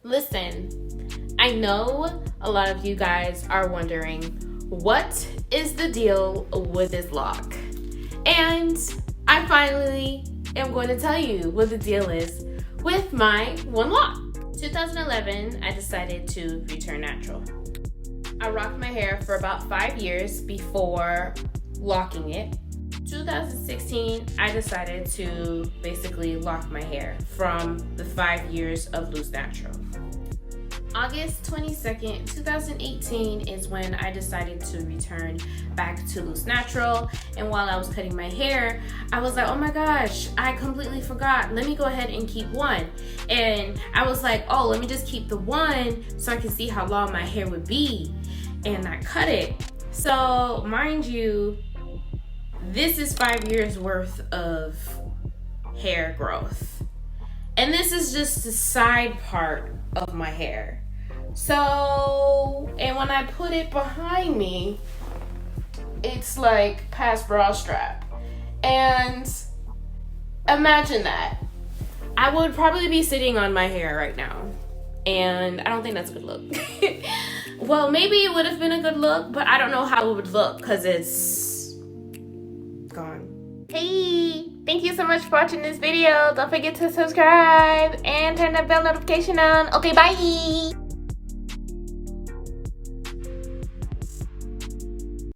Listen, I know a lot of you guys are wondering, what is the deal with this lock? And I finally am going to tell you what the deal is with my one lock. 2011, I decided to return natural. I rocked my hair for about 5 years before locking it. 2016, I decided to basically lock my hair from the 5 years of loose natural. August 22nd, 2018 is when I decided to return back to loose natural. And while I was cutting my hair, I was like, oh my gosh, I completely forgot. Let me go ahead and keep one. And I was like, oh, let me just keep the one so I can see how long my hair would be. And I cut it. So mind you, this is 5 years worth of hair growth. And this is just the side part of my hair. So, and when I put it behind me, it's like past bra strap. And imagine that. I would probably be sitting on my hair right now. And I don't think that's a good look. Well, maybe it would have been a good look, but I don't know how it would look because it's gone. Hey, thank you so much for watching this video. Don't forget to subscribe and turn the bell notification on. Okay, bye.